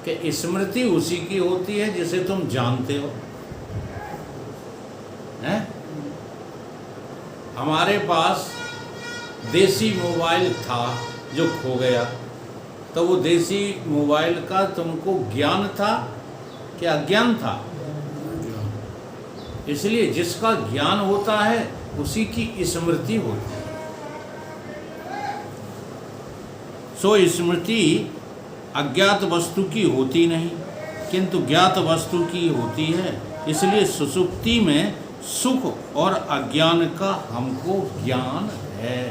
कि स्मृति उसी की होती है जिसे तुम जानते हो, हैं? हमारे पास देसी मोबाइल था जो खो गया, तो वो देसी मोबाइल का तुमको ज्ञान था कि अज्ञान था? इसलिए जिसका ज्ञान होता है उसी की स्मृति होती है। सो स्मृति अज्ञात वस्तु की होती नहीं, किंतु ज्ञात वस्तु की होती है। इसलिए सुषुप्ति में सुख और अज्ञान का हमको ज्ञान है।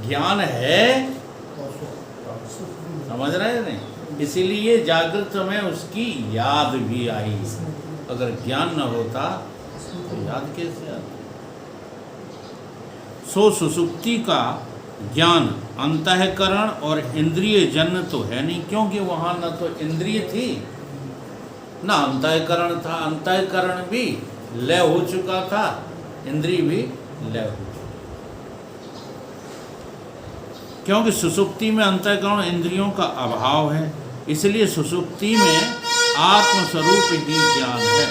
ज्ञान है, समझ रहे हैं नहीं? इसीलिए जागृत में उसकी याद भी आई। अगर ज्ञान न होता तो याद कैसे आती? सो सुषुप्ति का ज्ञान अंतःकरण और इंद्रिय जन्य तो है नहीं, क्योंकि वहाँ न तो इंद्रिय थी न अंतःकरण था। अंतःकरण भी लय हो चुका था, इंद्रिय भी लय हो चुका, क्योंकि सुषुप्ति में अंतःकरण इंद्रियों का अभाव है। इसलिए सुषुप्ति में आत्मस्वरूप ही ज्ञान है।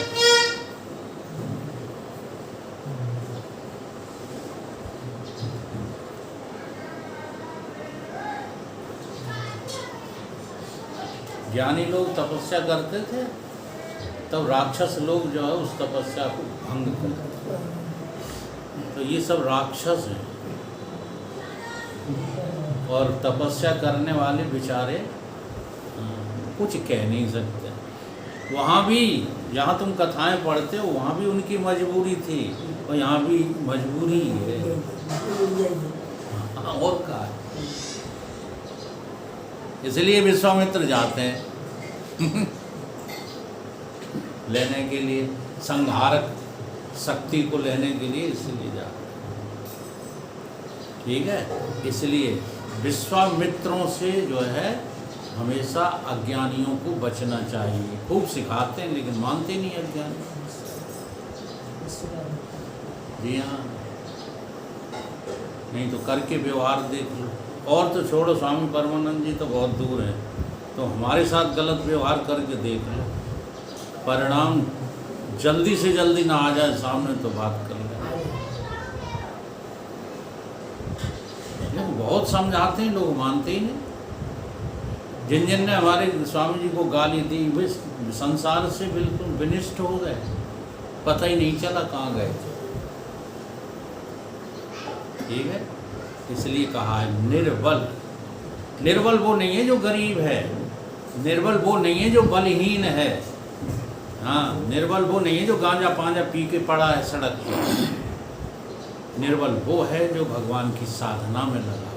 ज्ञानी लोग तपस्या करते थे, तब राक्षस लोग जो है उस तपस्या को भंग करते थे। तो ये सब राक्षस हैं, और तपस्या करने वाले बेचारे कुछ कह नहीं सकते। वहाँ भी जहाँ तुम कथाएं पढ़ते हो वहाँ भी उनकी मजबूरी थी, और यहाँ भी मजबूरी है। और क्या है? इसलिए विश्वामित्र जाते हैं लेने के लिए, संहारक शक्ति को लेने के लिए, इसलिए जाते हैं। ठीक है? इसलिए विश्वामित्रों से जो है हमेशा अज्ञानियों को बचना चाहिए। खूब सिखाते हैं लेकिन मानते नहीं अज्ञानी। जी हाँ, नहीं तो करके व्यवहार देख लो। और तो छोड़ो, स्वामी परमानंद जी तो बहुत दूर हैं, तो हमारे साथ गलत व्यवहार करके देख लो, परिणाम जल्दी से जल्दी ना आ जाए सामने तो बात कर ले। बहुत समझाते हैं लोग, मानते ही नहीं। जिन जिन ने हमारे स्वामी जी को गाली दी वे संसार से बिल्कुल विनिष्ट हो गए, पता ही नहीं चला कहाँ गए थे। ठीक है? इसलिए कहा है निर्बल। निर्बल वो नहीं है जो गरीब है, निर्बल वो नहीं है जो बलहीन है। हाँ, निर्बल वो नहीं है जो गांजा पांजा पी के पड़ा है सड़क पर। निर्बल वो है जो भगवान की साधना में लगा,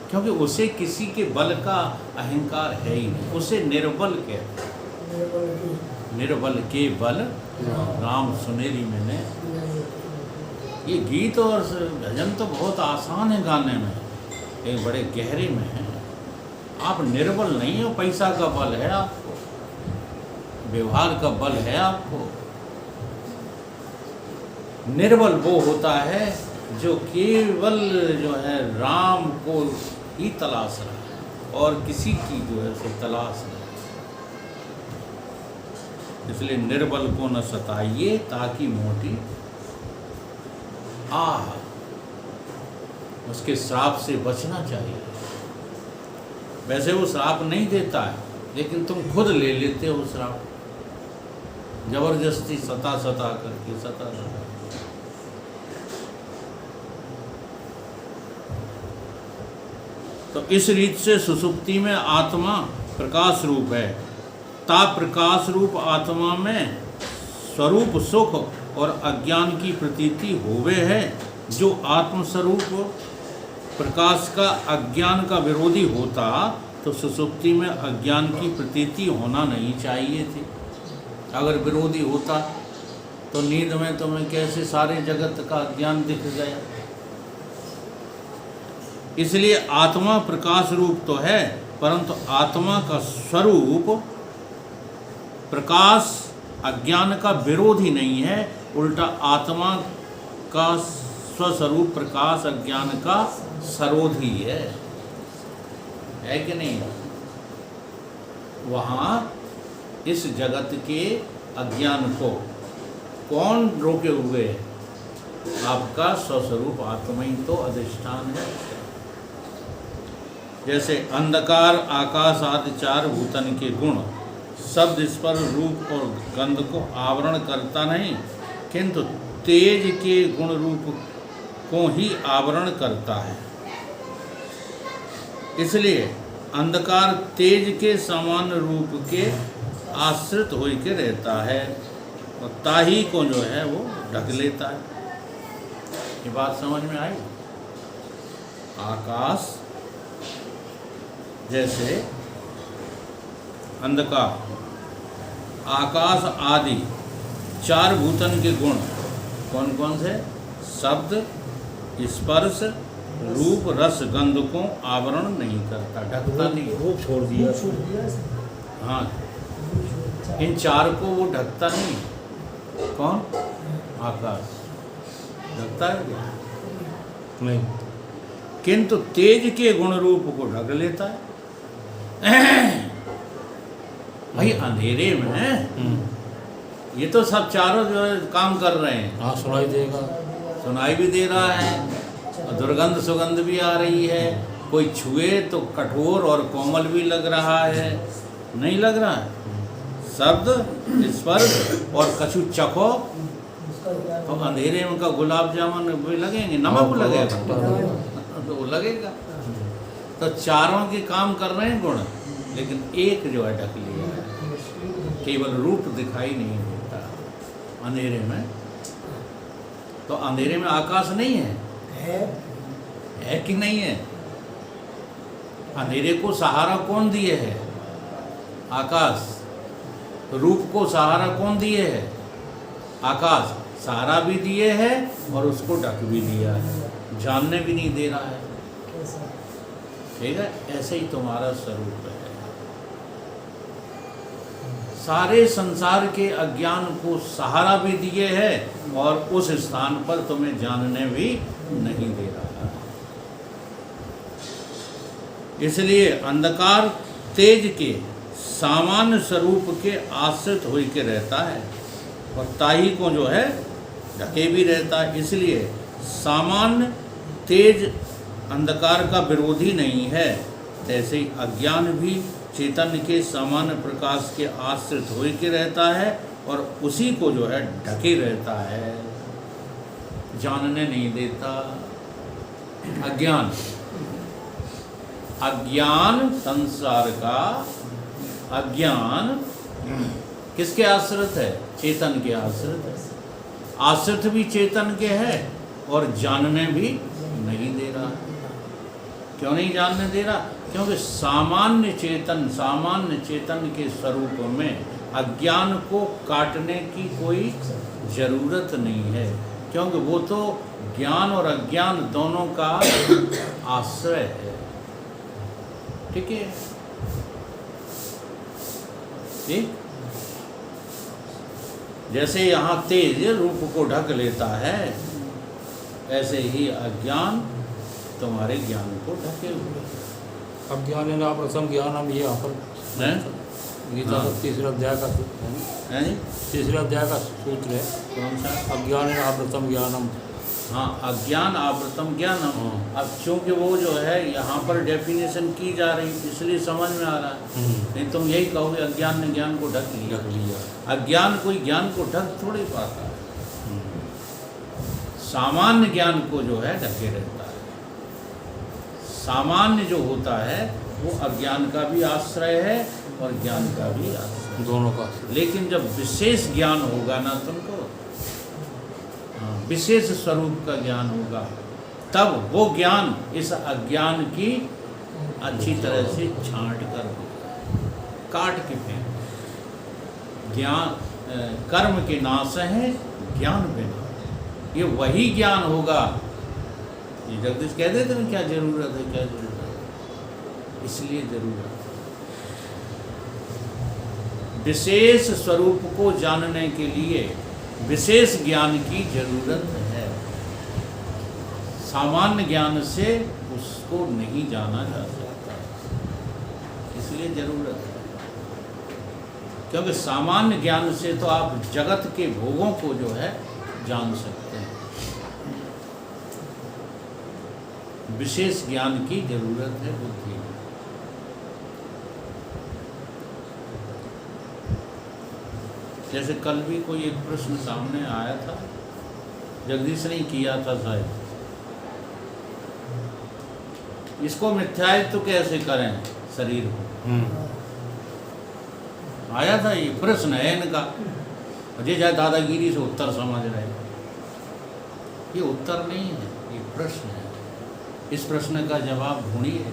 क्योंकि उसे किसी के बल का अहंकार है ही नहीं। उसे निर्बल कहते हैं। निर्बल के बल राम सुनेरी मैंने। ये गीत और भजन तो बहुत आसान है गाने में, एक बड़े गहरे में है। आप निर्बल नहीं हो, पैसा का बल है आपको, व्यवहार का बल है आपको। निर्बल वो होता है जो केवल जो है राम को ही तलाश रहा है और किसी की जो है सो तलाश नहीं। इसलिए निर्बल को न सताइए ताकि मोटी आह, उसके श्राप से बचना चाहिए। वैसे वो श्राप नहीं देता है, लेकिन तुम खुद ले लेते हो श्राप, जबरदस्ती सता करके सता। तो इस रीत से सुषुप्ति में आत्मा प्रकाश रूप है। ता प्रकाश रूप आत्मा में स्वरूप सुख और अज्ञान की प्रतीति होवे है, जो आत्मस्वरूप प्रकाश का अज्ञान का विरोधी होता तो सुषुप्ति में अज्ञान की प्रतीति होना नहीं चाहिए थी। अगर विरोधी होता तो नींद में तुम्हें कैसे सारे जगत का ज्ञान दिख गया। इसलिए आत्मा प्रकाश रूप तो है, परंतु आत्मा का स्वरूप प्रकाश अज्ञान का विरोधी नहीं है, उल्टा आत्मा का स्वस्वरूप प्रकाश अज्ञान का सरोधी है कि नहीं? वहाँ इस जगत के अज्ञान को कौन रोके हुए है? आपका स्वस्वरूप आत्मा ही तो अधिष्ठान है। जैसे अंधकार, आकाश आदि चार भूतन के गुण शब्द, स्पर्श, रूप और गंध को आवरण करता नहीं, किंतु तेज के गुण रूप को ही आवरण करता है। इसलिए अंधकार तेज के समान रूप के आश्रित होकर रहता है और ताही को जो है वो ढक लेता है। ये बात समझ में आई? आकाश जैसे अंधकार, आकाश आदि चार भूतन के गुण कौन कौन से? शब्द, स्पर्श, रूप, रस, गंध को आवरण नहीं करता, ढकता नहीं। रूप छोड़ दिया। हाँ, इन चार को वो ढकता नहीं। कौन? आकाश ढकता है क्या? नहीं। किंतु तेज के गुण रूप को ढक लेता है। भाई अंधेरे में ये तो सब चारों जो है काम कर रहे हैं। हाँ, सुनाई देगा, सुनाई भी दे रहा है और दुर्गंध सुगंध भी आ रही है। कोई छुए तो कठोर और कोमल भी लग रहा है, नहीं लग रहा है? शब्द, स्पर्श और कछु चखो तो अंधेरे में का गुलाब जामुन भी लगेंगे, नमक लगेगा तो वो लगेगा। तो चारों के काम कर रहे हैं गुण, लेकिन एक जो है ढक लिया है, केवल रूप दिखाई नहीं देता अंधेरे में। तो अंधेरे में आकाश नहीं है कि नहीं है? अंधेरे को सहारा कौन दिए है? आकाश। रूप को सहारा कौन दिए है? आकाश। सहारा भी दिए है और उसको ढक भी दिया है, जानने भी नहीं दे रहा है। ठीक है, ऐसे ही तुम्हारा स्वरूप है। सारे संसार के अज्ञान को सहारा भी दिए है और उस स्थान पर तुम्हें जानने भी नहीं दे रहा है। इसलिए अंधकार तेज के सामान्य स्वरूप के आश्रित होकर रहता है और ताही को जो है ढके भी रहता है। इसलिए सामान्य तेज अंधकार का विरोधी नहीं है, तैसे ही अज्ञान भी चेतन के सामान्य प्रकाश के आश्रित होकर रहता है और उसी को जो है ढके रहता है, जानने नहीं देता। अज्ञान संसार का अज्ञान किसके आश्रित है? चेतन के आश्रित है। आश्रित भी चेतन के है और जानने भी नहीं दे रहा। क्यों नहीं जानने दे रहा? क्योंकि सामान्य चेतन के स्वरूप में अज्ञान को काटने की कोई जरूरत नहीं है, क्योंकि वो तो ज्ञान और अज्ञान दोनों का आश्रय है। ठीक है? ठीक? जैसे यहाँ तेज रूप को ढक लेता है, ऐसे ही अज्ञान तुम्हारे ज्ञान को ढके हुए। अज्ञान है ना, प्रथम ज्ञानम, ये यहाँ पर गीता का तीसरा अध्याय का है, तीसरा अध्याय का सूत्र है। कौन सा? अज्ञान है ना प्रथम ज्ञानम। हाँ, अज्ञान आवृतम ज्ञानम। अब चूंकि वो जो है यहाँ पर डेफिनेशन की जा रही, इसलिए समझ में आ रहा है। नहीं तुम यही कहोगे अज्ञान ने ज्ञान को ढक लिया। अज्ञान कोई ज्ञान को ढक थोड़ी पाता है। सामान्य ज्ञान को जो है ढके रहता है। सामान्य जो होता है वो अज्ञान का भी आश्रय है और ज्ञान का भी आश्रय, दोनों का। लेकिन जब विशेष ज्ञान होगा ना तुमको, विशेष स्वरूप का ज्ञान होगा, तब वो ज्ञान इस अज्ञान की अच्छी तरह से छांट कर काट के फेंक। ज्ञान कर्म के नाश है, ज्ञान बिना। ये वही ज्ञान होगा। ये जगदीश कह देते ना, क्या जरूरत है, क्या जरूरत है। इसलिए जरूरत विशेष स्वरूप को जानने के लिए विशेष ज्ञान की जरूरत है। सामान्य ज्ञान से उसको नहीं जाना जा सकता, इसलिए जरूरत है। क्योंकि सामान्य ज्ञान से तो आप जगत के भोगों को जो है जान सकते हैं, विशेष ज्ञान की जरूरत है बुद्धि में। जैसे कल भी कोई एक प्रश्न सामने आया था, जगदीश ने किया था शायद, इसको मिथ्यात्व कैसे करें शरीर को, आया था ये प्रश्न है इनका। मुझे चाहे दादागिरी से उत्तर समझ रहे, ये उत्तर नहीं है, ये प्रश्न है। इस प्रश्न का जवाब ढूंढिए।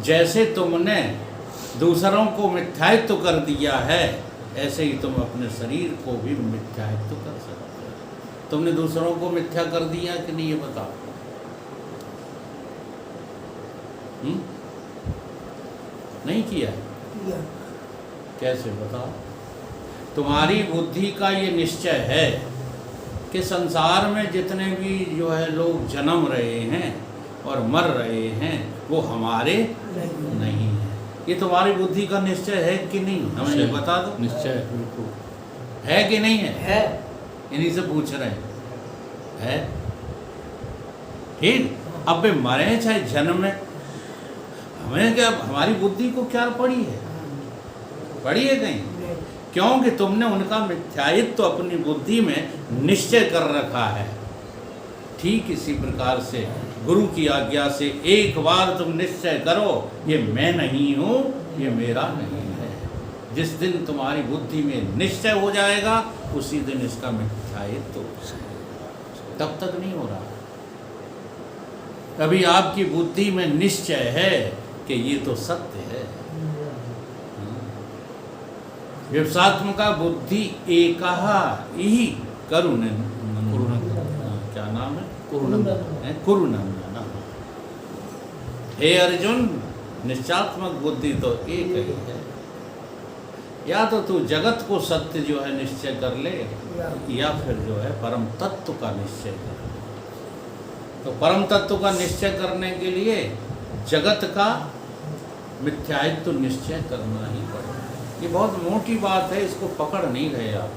जैसे तुमने दूसरों को मिथ्यात्व कर दिया है, ऐसे ही तुम अपने शरीर को भी मिथ्यात्व कर सकते हो। तुमने दूसरों को मिथ्या कर दिया कि नहीं, ये बताओ। नहीं किया? कैसे बताओ? तुम्हारी बुद्धि का ये निश्चय है कि संसार में जितने भी जो है लोग जन्म रहे हैं और मर रहे हैं वो हमारे नहीं हैं। ये तुम्हारी बुद्धि का निश्चय है कि नहीं, हमें ये बता दो। निश्चय बिल्कुल है कि नहीं है? है। इन्हीं से पूछ रहे हैं, है? ठीक। अब वे मरे चाहे जन्म में, हमें क्या, हमारी बुद्धि को क्या पड़ी है? पड़ी है कहीं? क्योंकि तुमने उनका मिथ्यात्व तो अपनी बुद्धि में निश्चय कर रखा है। ठीक इसी प्रकार से गुरु की आज्ञा से एक बार तुम निश्चय करो, ये मैं नहीं हूँ, ये मेरा नहीं है। जिस दिन तुम्हारी बुद्धि में निश्चय हो जाएगा उसी दिन इसका मिथ्यात्व तो, तब तक नहीं हो रहा। अभी आपकी बुद्धि में निश्चय है कि ये तो सत्य है। व्यवसात्मका बुद्धि एकाहा ही करुण, क्या नाम है? कुरुनंदन। हे अर्जुन, निश्चयात्मक बुद्धि तो एक ही है। या तो तू जगत को सत्य जो है निश्चय कर ले, या फिर जो है परम तत्व का निश्चय कर ले। तो परम तत्व का निश्चय करने के लिए जगत का मिथ्यात्व निश्चय करना ही पड़ेगा। ये बहुत मोटी बात है, इसको पकड़ नहीं रहे आप।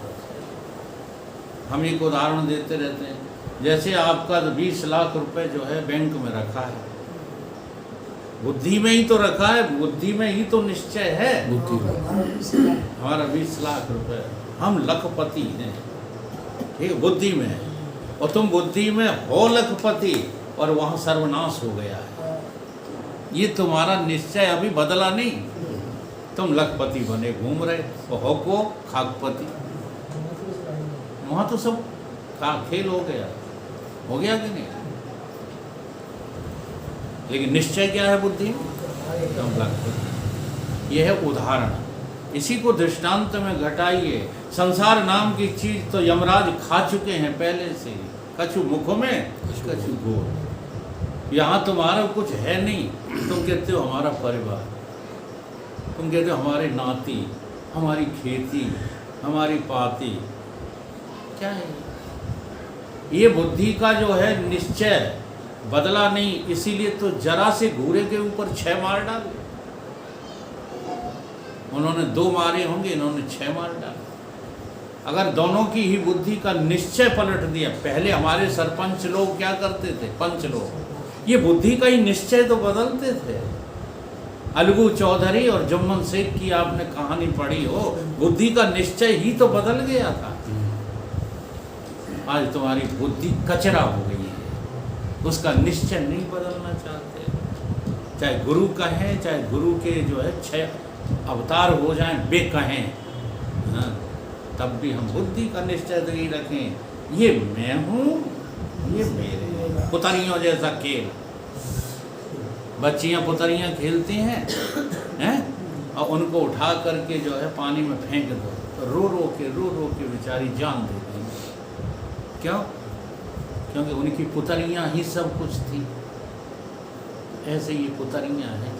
हम एक उदाहरण देते रहते हैं, जैसे आपका 20 लाख रुपए जो है बैंक में रखा है, बुद्धि में ही तो रखा है, बुद्धि में ही तो निश्चय है। हमारा 20 लाख रुपए, हम लखपति हैं, ठीक, बुद्धि में है। और तुम बुद्धि में हो लखपति और वहाँ सर्वनाश हो गया है। ये तुम्हारा निश्चय अभी बदला नहीं। तुम लखपति बने घूम रहे और हो को खाकपति, वहाँ तो सब खेल हो गया कि नहीं? लेकिन निश्चय क्या है बुद्धि? तुम लखपति। यह है उदाहरण। इसी को दृष्टांत में घटाइए। संसार नाम की चीज तो यमराज खा चुके हैं पहले से ही, कछु मुख में कछु गोर। यहाँ तुम्हारा कुछ है नहीं। तुम कहते हो हमारा परिवार, तुम कहते हो हमारे नाती, हमारी खेती, हमारी पाती, क्या है ये? बुद्धि का जो है निश्चय बदला नहीं, इसीलिए तो जरा से घूरे के ऊपर 6 मार डाले। उन्होंने 2 मारे होंगे, इन्होंने 6 मार डाले। अगर दोनों की ही बुद्धि का निश्चय पलट दिया। पहले हमारे सरपंच लोग क्या करते थे, पंच लोग, ये बुद्धि का ही निश्चय तो बदलते थे। अलगू चौधरी और जुम्मन शेख की आपने कहानी पढ़ी हो, बुद्धि का निश्चय ही तो बदल गया था। आज तुम्हारी बुद्धि कचरा हो गई है, उसका निश्चय नहीं बदलना चाहते। चाहे गुरु कहें, चाहे गुरु के जो है 6 अवतार हो जाएं, वे कहें, हाँ, तब भी हम बुद्धि का निश्चय तो ही रखें, ये मैं हूँ, ये मेरे। पुतरियों जैसा खेल, बच्चियाँ पुतरियाँ खेलती हैं और उनको उठा करके जो है पानी में फेंक दो, रो रो के बेचारी जान देती हैं। क्यों? क्योंकि उनकी पुतरियाँ ही सब कुछ थी। ऐसे ये पुतरियाँ हैं,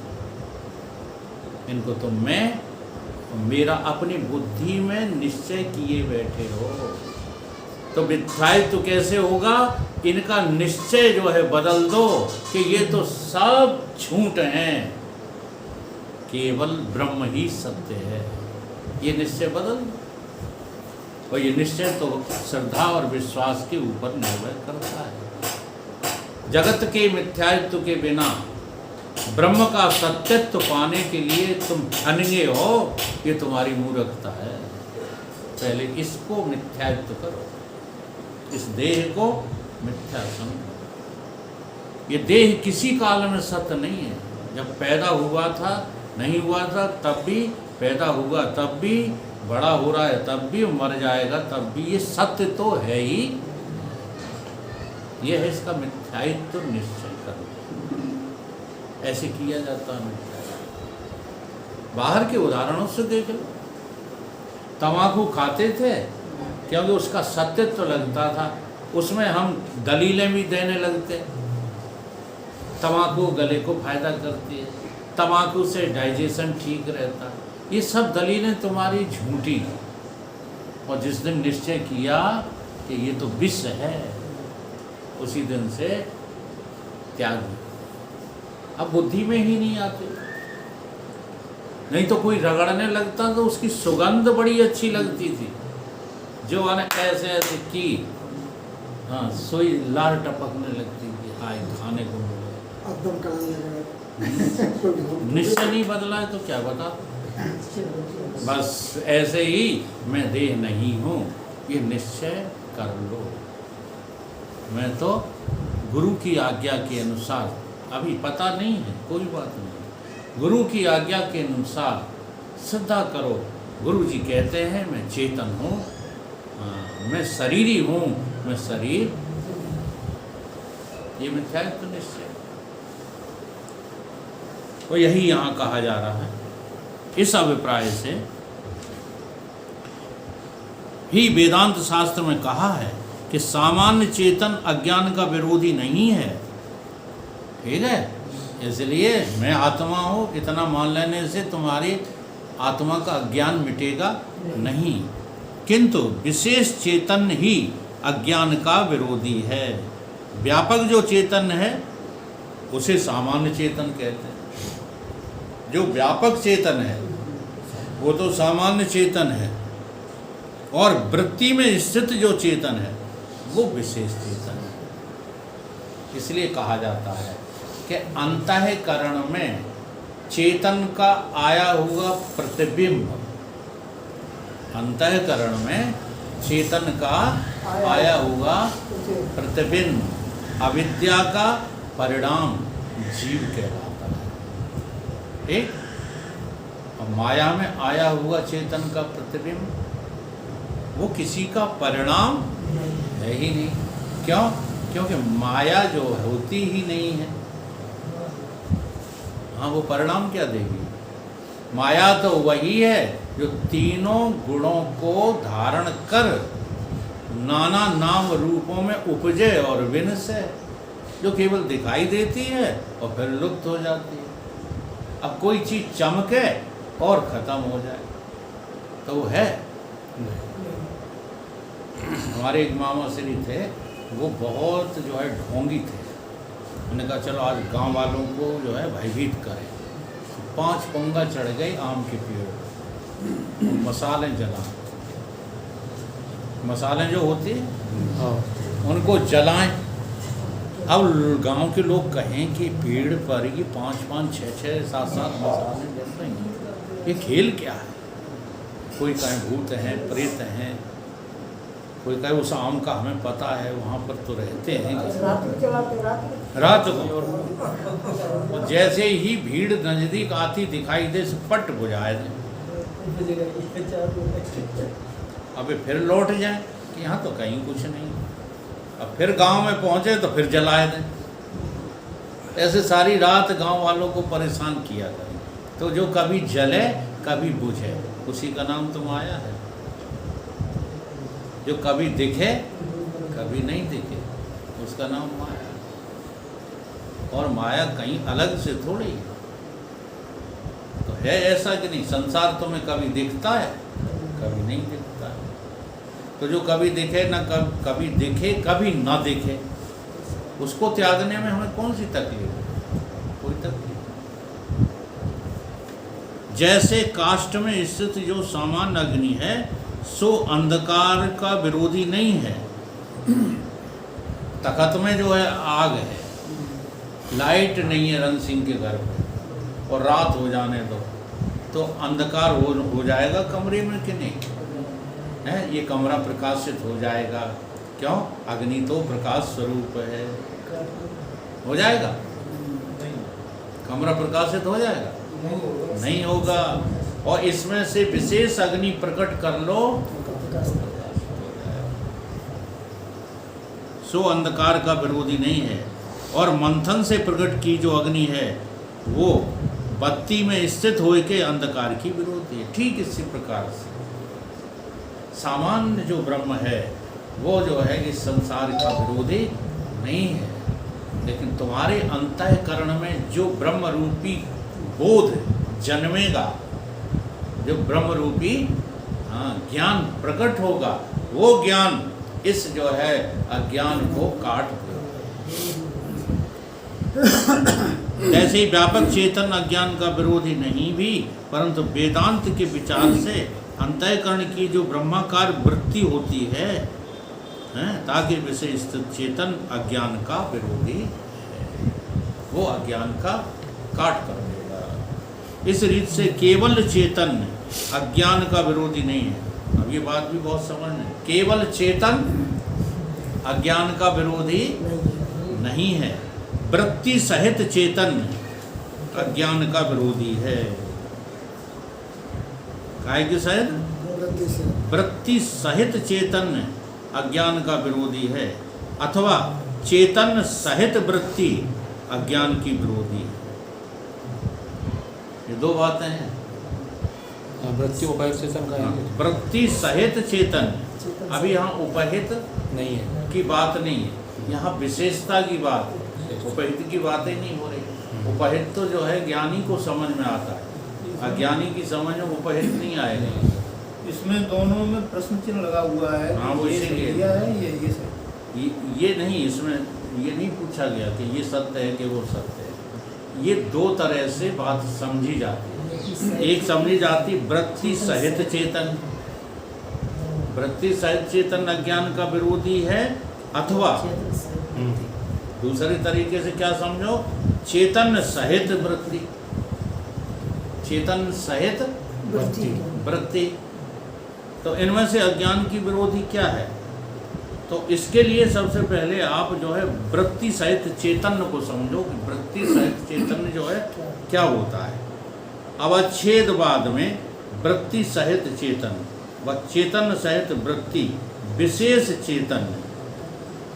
इनको तो मैं मेरा अपनी बुद्धि में निश्चय किए बैठे हो। तो मिथ्यात्व तो कैसे होगा? इनका निश्चय जो है बदल दो कि ये तो सब झूठ हैं, केवल ब्रह्म ही सत्य है। ये निश्चय बदल दो। और ये निश्चय तो श्रद्धा और विश्वास के ऊपर निर्भर करता है। जगत के मिथ्यात्व के बिना ब्रह्म का सत्यत्व पाने के लिए तुम ठनगे हो, ये तुम्हारी मूर्खता है। पहले इसको मिथ्यात्व करो, इस देह को मिथ्या समझो। ये देह किसी काल में सत्य नहीं है। जब पैदा हुआ था, नहीं हुआ था तब भी, पैदा हुआ तब भी, बड़ा हो रहा है तब भी, मर जाएगा तब भी, ये सत्य तो है ही। ये है इसका मिथ्यात्व निश्चय करो। ऐसे किया जाता है मिथ्यात्व। बाहर के उदाहरणों से देख लो। तम्बाकू खाते थे क्योंकि उसका सत्यत्व लगता था, उसमें हम दलीलें भी देने लगते। तम्बाकू गले को फायदा करती है, तम्बाकू से डाइजेशन ठीक रहता। ये सब दलीलें तुम्हारी झूठी। और जिस दिन निश्चय किया कि ये तो विष है, उसी दिन से त्याग दिया। अब बुद्धि में ही नहीं आते। नहीं तो कोई रगड़ने लगता तो उसकी सुगंध बड़ी अच्छी लगती थी। जो आने ऐसे ऐसे की, हाँ, सोई लार टपकने लगती थी, हाय खाने को मिला। एकदम कान निश्चय नहीं बदला है तो क्या बता। बस ऐसे ही मैं देह नहीं हूँ, ये निश्चय कर लो। मैं तो गुरु की आज्ञा के अनुसार, अभी पता नहीं है कोई बात नहीं, गुरु की आज्ञा के अनुसार श्रद्धा करो। गुरु जी कहते हैं मैं चेतन हूँ, मैं शरीरी हूँ, मैं शरीर, ये मिथ्यात्व निश्चय। तो यही यहाँ कहा जा रहा है। इस अभिप्राय से ही वेदांत शास्त्र में कहा है कि सामान्य चेतन अज्ञान का विरोधी नहीं है। ठीक है, इसलिए मैं आत्मा हूँ इतना मान लेने से तुम्हारी आत्मा का अज्ञान मिटेगा नहीं, किंतु विशेष चेतन ही अज्ञान का विरोधी है। व्यापक जो चेतन है उसे सामान्य चेतन कहते हैं। जो व्यापक चेतन है वो तो सामान्य चेतन है, और वृत्ति में स्थित जो चेतन है वो विशेष चेतन है। इसलिए कहा जाता है कि अंतःकरण में चेतन का आया हुआ प्रतिबिंब, अंतःकरण में चेतन का आया हुआ प्रतिबिंब अविद्या का परिणाम जीव कहलाता है। ठीक, और माया में आया हुआ चेतन का प्रतिबिंब वो किसी का परिणाम है ही नहीं। क्यों? क्योंकि माया जो होती ही नहीं है। हाँ, वो परिणाम क्या देगी? माया तो वही है जो तीनों गुणों को धारण कर नाना नाम रूपों में उपजे और विनसे, जो केवल दिखाई देती है और फिर लुप्त हो जाती है। अब कोई चीज़ चमके और ख़त्म हो जाए तो वो है। हमारे एक मामा श्री थे, वो बहुत जो है ढोंगी थे। उन्होंने कहा चलो आज गांव वालों को जो है भयभीत करें। 5 पंगा चढ़ गए आम के पेड़ पर, मसालें जलाएं, मसालें जो होती हैं उनको जलाएं। अब गांव के लोग कहें कि पेड़ पर ये 5-5, 6-6, 7-7 मसाले जल रहे हैं, ये खेल क्या है? कोई कहे भूत हैं, प्रेत हैं, कोई कहे उस आम का हमें पता है, वहाँ पर तो रहते हैं रात को। तो जैसे ही भीड़ नज़दीक आती दिखाई दे, पट बुझाए दें, अबे फिर लौट जाए कि यहाँ तो कहीं कुछ नहीं। अब फिर गांव में पहुँचे तो फिर जलाए दें। ऐसे सारी रात गांव वालों को परेशान किया करें। तो जो कभी जले कभी बुझे, उसी का नाम तो माया है। जो कभी दिखे कभी नहीं दिखे, उसका नाम माया। और माया कहीं अलग से थोड़ी है। तो है ऐसा कि नहीं, संसार तुम्हें कभी दिखता है कभी नहीं दिखता है। तो जो कभी दिखे ना, कभी दिखे कभी ना दिखे, उसको त्यागने में हमें कौन सी तकलीफ है? कोई तकलीफ। जैसे काष्ठ में स्थित जो सामान्य अग्नि है सो अंधकार का विरोधी नहीं है। तखत में जो है आग है, लाइट नहीं है रण सिंह के घर पे और रात हो जाने दो तो अंधकार हो जाएगा कमरे में कि नहीं है? ये कमरा प्रकाशित हो जाएगा। क्यों? अग्नि तो प्रकाश स्वरूप है। हो जाएगा? कमरा प्रकाशित हो जाएगा? नहीं होगा। और इसमें से विशेष अग्नि प्रकट कर लो, सो अंधकार का विरोधी नहीं है। और मंथन से प्रकट की जो अग्नि है वो बत्ती में स्थित होए के अंधकार की विरोधी है। ठीक इसी प्रकार से सामान्य जो ब्रह्म है वो जो है कि संसार का विरोधी नहीं है, लेकिन तुम्हारे अंतःकरण में जो ब्रह्म रूपी बोध जन्मेगा, जो ब्रह्म रूपी ज्ञान प्रकट होगा, वो ज्ञान इस जो है अज्ञान को काट देगा। जैसे ही व्यापक चेतन अज्ञान का विरोधी नहीं भी, परंतु वेदांत के विचार से अंतःकरण की जो ब्रह्माकार वृत्ति होती है, ताकि विषय स्थित चेतन अज्ञान का विरोधी है, वो अज्ञान का काट कर देगा। इस रीत से केवल चेतन अज्ञान का विरोधी नहीं है। अब ये बात भी बहुत समझना है। केवल चेतन अज्ञान का विरोधी नहीं है, वृत्ति सहित चेतन अज्ञान का विरोधी है। काय के सहित? वृत्ति सहित चेतन अज्ञान का विरोधी है, अथवा चेतन सहित वृत्ति अज्ञान की विरोधी है। ये दो बातें हैं। वृत्ति उपहित चेतन का है। वृत्ति सहित चेतन, अभी यहाँ उपहित नहीं है की बात नहीं है, यहाँ विशेषता की बात है। उपहित की बातें नहीं हो रही। उपहित तो जो है ज्ञानी को समझ में आता है, अज्ञानी की समझ में उपहित नहीं आएगा। इसमें दोनों में प्रश्न चिन्ह लगा हुआ है। हाँ, वो इसीलिए ये सही। ये नहीं, इसमें ये नहीं पूछा गया कि ये सत्य है कि वो सत्य है। ये दो तरह से बात समझी जाती है। एक समझी जाती वृत्ति सहित चेतन, वृत्ति सहित चेतन अज्ञान का विरोधी है, अथवा दूसरे तरीके से क्या समझो, चेतन सहित वृत्ति, चेतन सहित वृत्ति। तो इनमें से अज्ञान की विरोधी क्या है? तो इसके लिए सबसे पहले आप जो है वृत्ति सहित चेतन को समझो कि वृत्ति सहित चेतन जो है क्या होता है। अवच्छेदवाद में वृत्ति सहित चेतन व चेतन सहित वृत्ति विशेष चेतन,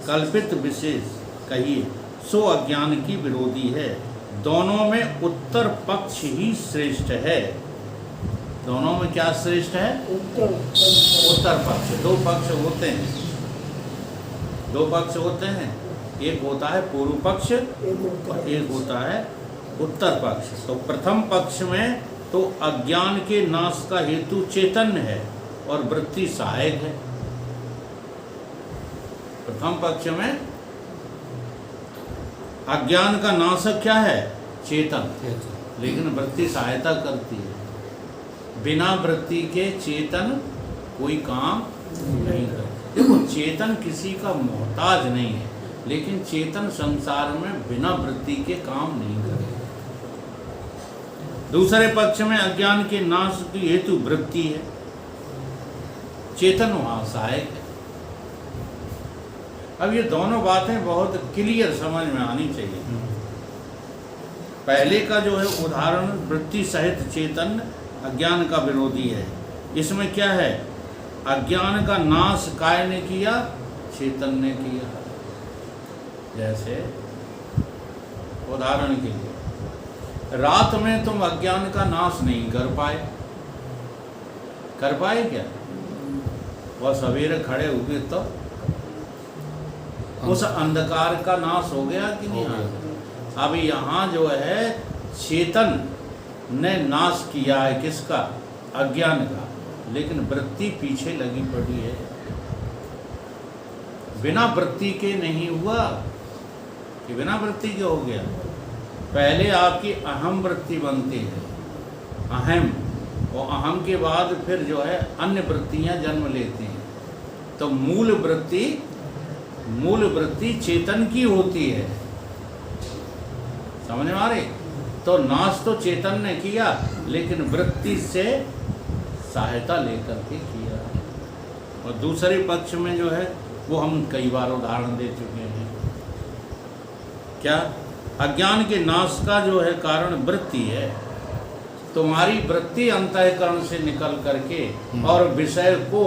कल्पित विशेष कहिए, सो अज्ञान की विरोधी है। दोनों में उत्तर पक्ष ही श्रेष्ठ है। दोनों में क्या श्रेष्ठ है? उत्तर पक्ष। दो पक्ष होते हैं, दो पक्ष होते हैं, एक होता है पूर्व पक्ष और एक होता है उत्तर पक्ष। तो प्रथम पक्ष में तो अज्ञान के नाश का हेतु चैतन्य है और वृत्ति सहायक है। प्रथम पक्ष में अज्ञान का नाशक क्या है? चेतन, लेकिन वृत्ति सहायता करती है। बिना वृत्ति के चेतन कोई काम नहीं करता। देखो, चेतन किसी का मोहताज नहीं है, लेकिन चेतन संसार में बिना वृत्ति के काम नहीं करेगा। दूसरे पक्ष में अज्ञान के नाश की हेतु वृत्ति है, चेतन वहां सहायक है। अब ये दोनों बातें बहुत क्लियर समझ में आनी चाहिए। पहले का जो है उदाहरण वृत्ति सहित चेतन अज्ञान का विरोधी है, इसमें क्या है? अज्ञान का नाश काय ने किया? चेतन ने किया। जैसे उदाहरण के लिए, रात में तुम अज्ञान का नाश नहीं कर पाए, कर पाए क्या? वह सवेरे खड़े हुए तो उस अंधकार का नाश हो गया कि नहीं? अब यहाँ जो है चेतन ने नाश किया है किसका? अज्ञान का, लेकिन वृत्ति पीछे लगी पड़ी है। बिना वृत्ति के नहीं हुआ कि बिना वृत्ति के हो गया। पहले आपकी अहम वृत्ति बनती है, अहम, और अहम के बाद फिर जो है अन्य वृत्तियाँ जन्म लेती हैं। तो मूल वृत्ति चेतन की होती है, समझ में आ रही? तो नाश तो चेतन ने किया, लेकिन वृत्ति से सहायता लेकर के किया। और दूसरे पक्ष में जो है वो हम कई बार उदाहरण दे चुके हैं। क्या? अज्ञान के नाश का जो है कारण वृत्ति है। तुम्हारी वृत्ति अंतःकरण से निकल करके और विषय को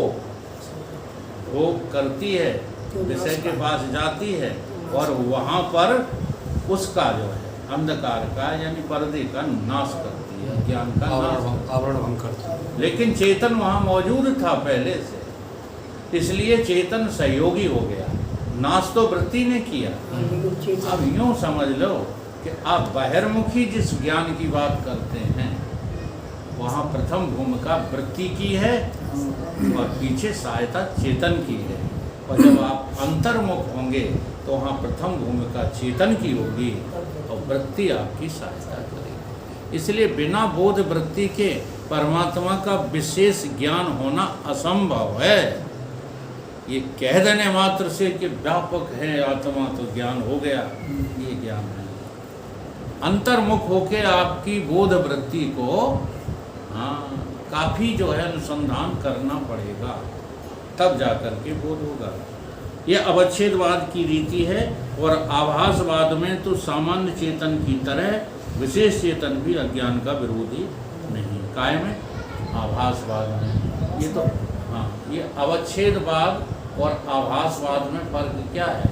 भोग करती है, विषय के पास जाती है, और वहाँ पर उसका जो है अंधकार का यानी पर्दे का नाश करती है, ज्ञान का नाश, आवरण भंग करती है। लेकिन चेतन वहाँ मौजूद था पहले से, इसलिए चेतन सहयोगी हो गया। नाश तो वृत्ति ने किया। अब यूँ समझ लो कि आप बहिर्मुखी जिस ज्ञान की बात करते हैं वहाँ प्रथम भूमिका वृत्ति की है और पीछे सहायता चेतन की है। और जब आप अंतर्मुख होंगे तो वहाँ प्रथम भूमिका चेतन की होगी और वृत्ति आपकी सहायता करेगी। इसलिए बिना बोध वृत्ति के परमात्मा का विशेष ज्ञान होना असंभव है। ये कह देने मात्र से कि व्यापक है आत्मा तो ज्ञान हो गया, ये ज्ञान नहीं। अंतर्मुख होके आपकी बोध वृत्ति को काफ़ी जो है अनुसंधान करना पड़ेगा, तब जाकर के बोध होगा। ये अवच्छेदवाद की रीति है। और आभासवाद में तो सामान्य चेतन की तरह विशेष चेतन भी अज्ञान का विरोधी नहीं। कायम है आभासवाद में। ये तो ये अवच्छेदवाद और आभासवाद में फर्क क्या है?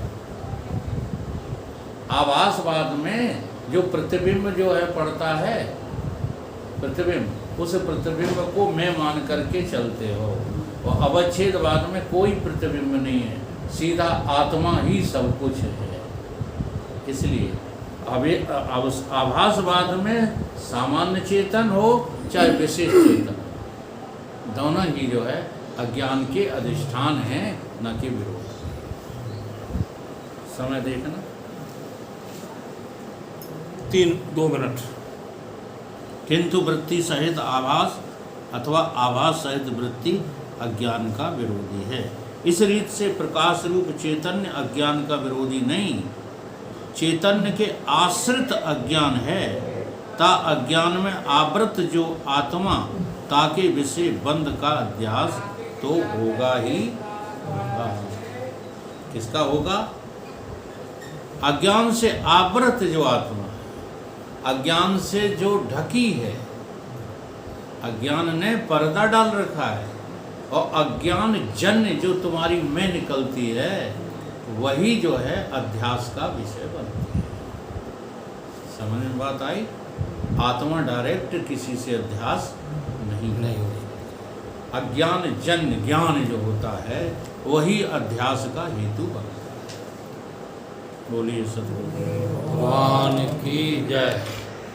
आभासवाद में जो प्रतिबिंब जो है पड़ता है, प्रतिबिंब, उस प्रतिबिंब को मैं मान करके चलते हो। और अवच्छेदवाद में कोई प्रतिबिंब नहीं है, सीधा आत्मा ही सब कुछ है। इसलिए आभासवाद में सामान्य चेतन हो चाहे विशेष चेतन, दोनों ही जो है अज्ञान के अधिष्ठान हैं, न कि विरोध। समय देखना 2 मिनट। किंतु वृत्ति सहित आभास अथवा आभास सहित वृत्ति अज्ञान का विरोधी है। इस रीत से प्रकाश रूप चैतन्य अज्ञान का विरोधी नहीं, चैतन्य के आश्रित अज्ञान है। ता अज्ञान में आवृत जो आत्मा ताके विषय बंध का अध्यास तो होगा ही होगा। किसका होगा? अज्ञान से आवृत जो आत्मा है, अज्ञान से जो ढकी है, अज्ञान ने पर्दा डाल रखा है, और अज्ञान जन्य जो तुम्हारी में निकलती है वही जो है अध्यास का विषय बनती है। समझ में बात आई? आत्मा डायरेक्ट किसी से अध्यास नहीं होती। अज्ञान जन्य ज्ञान जो होता है वही अध्यास का हेतु बनता है। बोलिए सतगुरु भगवान की जय।